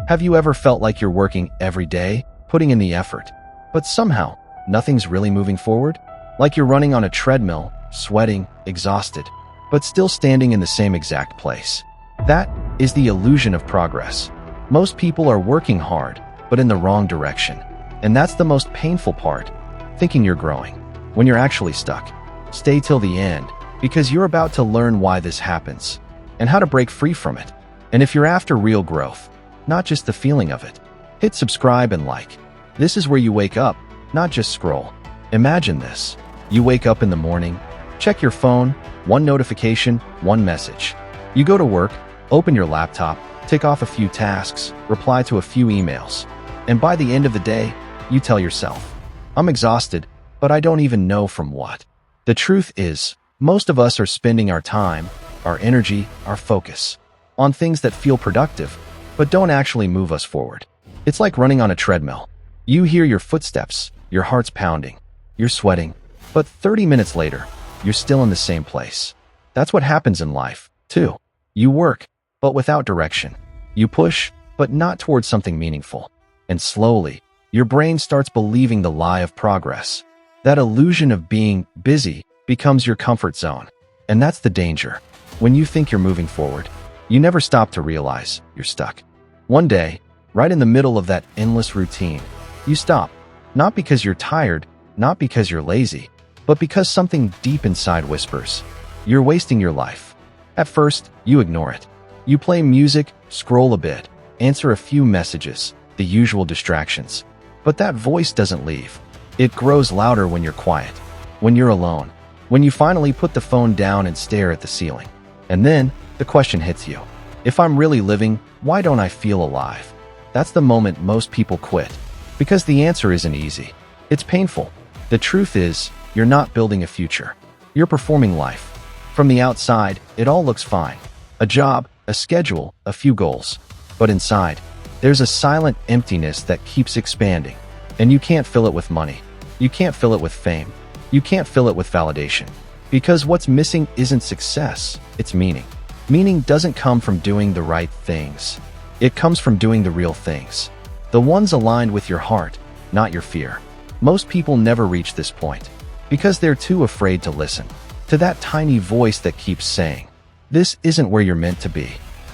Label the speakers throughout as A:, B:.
A: Have you ever felt like you're working every day, putting in the effort, but somehow nothing's really moving forward? Like you're running on a treadmill, sweating, exhausted, but still standing in the same exact place. That is the illusion of progress. Most people are working hard, but in the wrong direction. And that's the most painful part, thinking you're growing, when you're actually stuck. Stay till the end, because you're about to learn why this happens, and how to break free from it. And if you're after real growth, not just the feeling of it, hit subscribe and like. This is where you wake up, not just scroll. Imagine this. You wake up in the morning, check your phone, one notification, one message. You go to work, open your laptop, tick off a few tasks, reply to a few emails. And by the end of the day, you tell yourself, I'm exhausted, but I don't even know from what. The truth is, most of us are spending our time, our energy, our focus on things that feel productive, but don't actually move us forward. It's like running on a treadmill. You hear your footsteps, your heart's pounding, you're sweating, but 30 minutes later, you're still in the same place. That's what happens in life, too. You work, but without direction. You push, but not towards something meaningful. And slowly, your brain starts believing the lie of progress. That illusion of being busy becomes your comfort zone. And that's the danger. When you think you're moving forward, you never stop to realize you're stuck. One day, right in the middle of that endless routine, you stop. Not because you're tired, not because you're lazy, but because something deep inside whispers, you're wasting your life. At first, you ignore it. You play music, scroll a bit, answer a few messages, the usual distractions. But that voice doesn't leave. It grows louder when you're quiet, when you're alone, when you finally put the phone down and stare at the ceiling. And then, the question hits you. If I'm really living, why don't I feel alive? That's the moment most people quit. Because the answer isn't easy. It's painful. The truth is, you're not building a future. You're performing life. From the outside, it all looks fine. A job, a schedule, a few goals. But inside, there's a silent emptiness that keeps expanding. And you can't fill it with money. You can't fill it with fame. You can't fill it with validation. Because what's missing isn't success, it's meaning. Meaning doesn't come from doing the right things. It comes from doing the real things. The ones aligned with your heart, not your fear. Most people never reach this point because they're too afraid to listen to that tiny voice that keeps saying, this isn't where you're meant to be.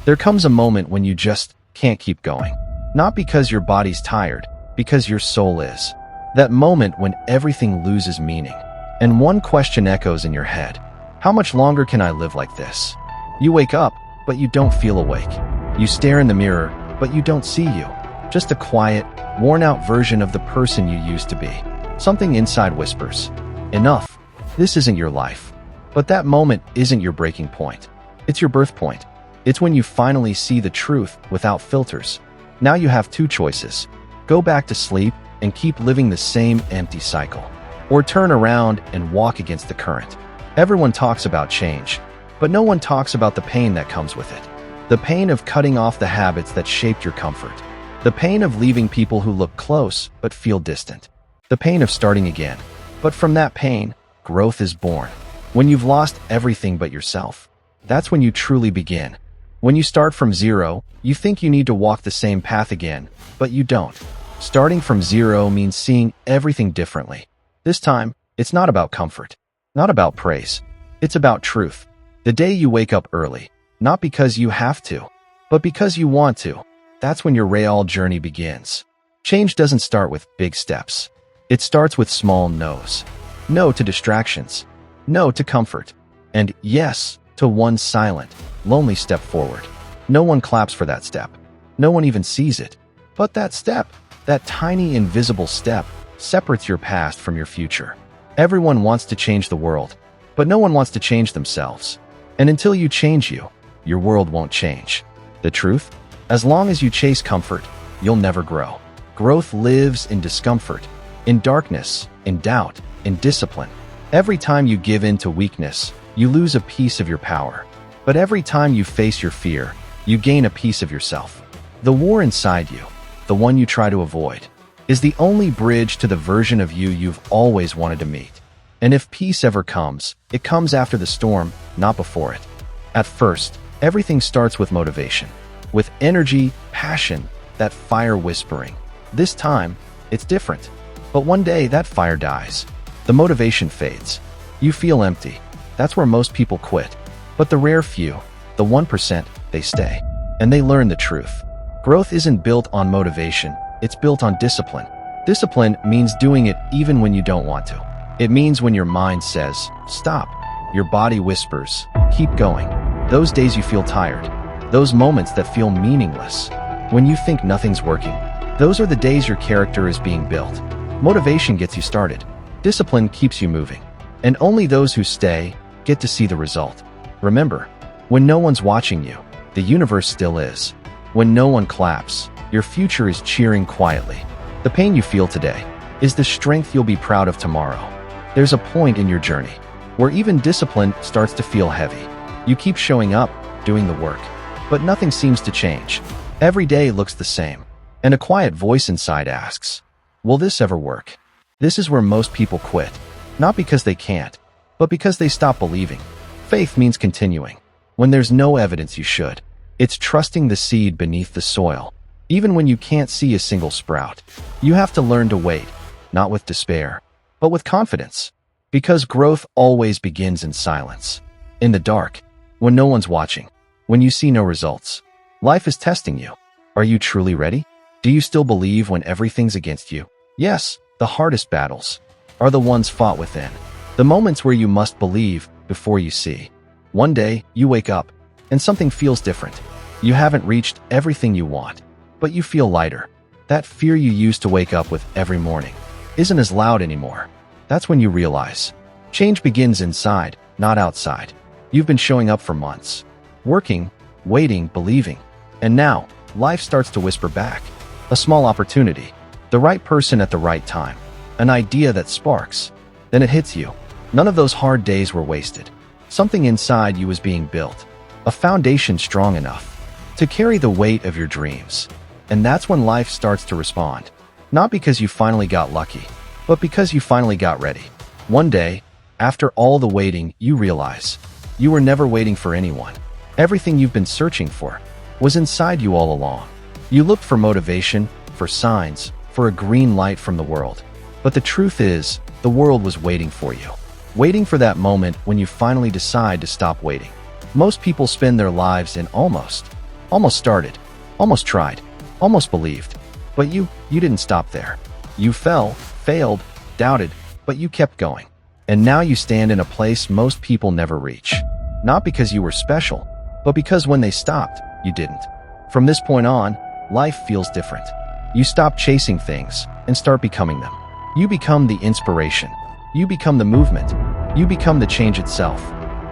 A: There comes a moment when you just can't keep going. Not because your body's tired, because your soul is. That moment when everything loses meaning. And one question echoes in your head. How much longer can I live like this? You wake up, but you don't feel awake. You stare in the mirror, but you don't see you. Just a quiet, worn-out version of the person you used to be. Something inside whispers, enough. This isn't your life. But that moment isn't your breaking point. It's your birth point. It's when you finally see the truth without filters. Now you have two choices. Go back to sleep and keep living the same empty cycle. Or turn around and walk against the current. Everyone talks about change, but no one talks about the pain that comes with it. The pain of cutting off the habits that shaped your comfort. The pain of leaving people who look close but feel distant. The pain of starting again. But from that pain, growth is born. When you've lost everything but yourself, that's when you truly begin. When you start from zero, you think you need to walk the same path again, but you don't. Starting from zero means seeing everything differently. This time, it's not about comfort, not about praise. It's about truth. The day you wake up early, not because you have to, but because you want to, that's when your real journey begins. Change doesn't start with big steps. It starts with small no's. No to distractions. No to comfort. And yes to one silent, lonely step forward. No one claps for that step. No one even sees it. But that step, that tiny invisible step, separates your past from your future. Everyone wants to change the world, but no one wants to change themselves. And until you change you, your world won't change. The truth? As long as you chase comfort, you'll never grow. Growth lives in discomfort, in darkness, in doubt, in discipline. Every time you give in to weakness, you lose a piece of your power. But every time you face your fear, you gain a piece of yourself. The war inside you, the one you try to avoid, is the only bridge to the version of you you've always wanted to meet. And if peace ever comes, it comes after the storm, not before it. At first, everything starts with motivation, with energy, passion, that fire whispering. This time, it's different. But one day, that fire dies. The motivation fades. You feel empty. That's where most people quit. But the rare few, the 1%, they stay. And they learn the truth. Growth isn't built on motivation. It's built on discipline. Discipline means doing it even when you don't want to. It means when your mind says, stop. Your body whispers, keep going. Those days you feel tired. Those moments that feel meaningless. When you think nothing's working. Those are the days your character is being built. Motivation gets you started. Discipline keeps you moving. And only those who stay get to see the result. Remember, when no one's watching you, the universe still is. When no one claps, your future is cheering quietly. The pain you feel today is the strength you'll be proud of tomorrow. There's a point in your journey where even discipline starts to feel heavy. You keep showing up, doing the work, but nothing seems to change. Every day looks the same, and a quiet voice inside asks, will this ever work? This is where most people quit, not because they can't, but because they stop believing. Faith means continuing. When there's no evidence you should. It's trusting the seed beneath the soil. Even when you can't see a single sprout, you have to learn to wait, not with despair, but with confidence. Because growth always begins in silence. In the dark, when no one's watching, when you see no results. Life is testing you. Are you truly ready? Do you still believe when everything's against you? Yes, the hardest battles are the ones fought within. The moments where you must believe before you see. One day, you wake up, and something feels different. You haven't reached everything you want, but you feel lighter. That fear you used to wake up with every morning isn't as loud anymore. That's when you realize change begins inside, not outside. You've been showing up for months, working, waiting, believing, and now life starts to whisper back. A small opportunity, the right person at the right time, an idea that sparks. Then it hits you. None of those hard days were wasted. Something inside you was being built, a foundation strong enough to carry the weight of your dreams. And that's when life starts to respond. Not because you finally got lucky, but because you finally got ready. One day, after all the waiting, you realize you were never waiting for anyone. Everything you've been searching for was inside you all along. You looked for motivation, for signs, for a green light from the world. But the truth is, the world was waiting for you. Waiting for that moment when you finally decide to stop waiting. Most people spend their lives in almost started, almost tried, almost believed. But you didn't stop there. You fell, failed, doubted, but you kept going. And now you stand in a place most people never reach. Not because you were special, but because when they stopped, you didn't. From this point on, life feels different. You stop chasing things and start becoming them. You become the inspiration. You become the movement. You become the change itself.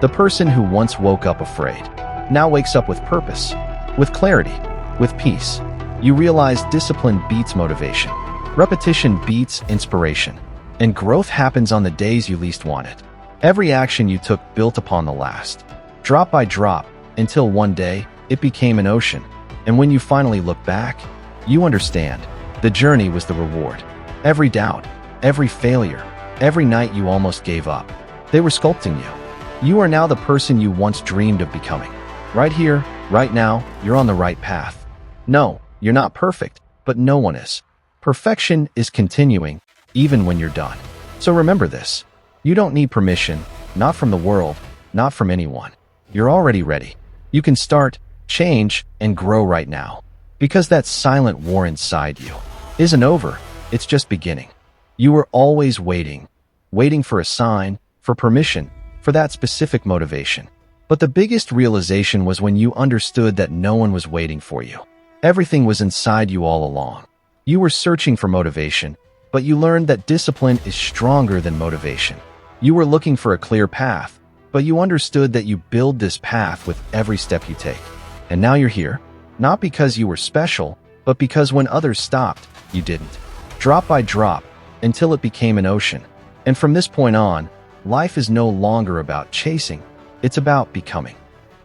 A: The person who once woke up afraid now wakes up with purpose, with clarity, with peace. You realize discipline beats motivation. Repetition beats inspiration. And growth happens on the days you least want it. Every action you took built upon the last, drop by drop, until one day, it became an ocean. And when you finally look back, you understand the journey was the reward. Every doubt, every failure, every night you almost gave up, they were sculpting you. You are now the person you once dreamed of becoming. Right here, right now, you're on the right path. No, you're not perfect, but no one is. Perfection is continuing, even when you're done. So remember this. You don't need permission, not from the world, not from anyone. You're already ready. You can start, change, and grow right now. Because that silent war inside you isn't over, it's just beginning. You were always waiting for a sign, for permission, for that specific motivation. But the biggest realization was when you understood that no one was waiting for you. Everything was inside you all along. You were searching for motivation, but you learned that discipline is stronger than motivation. You were looking for a clear path, but you understood that you build this path with every step you take. And now you're here, not because you were special, but because when others stopped, you didn't. Drop by drop, until it became an ocean. And from this point on, life is no longer about chasing, it's about becoming.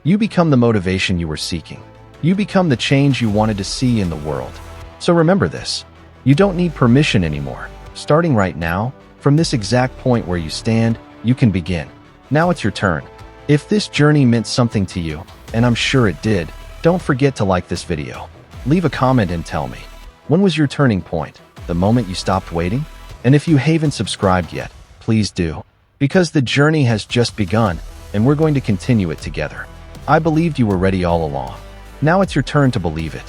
A: You become the motivation you were seeking. You become the change you wanted to see in the world. So remember this, you don't need permission anymore. Starting right now, from this exact point where you stand, you can begin. Now it's your turn. If this journey meant something to you, and I'm sure it did, don't forget to like this video. Leave a comment and tell me, when was your turning point? The moment you stopped waiting? And if you haven't subscribed yet, please do. Because the journey has just begun, and we're going to continue it together. I believed you were ready all along. Now it's your turn to believe it.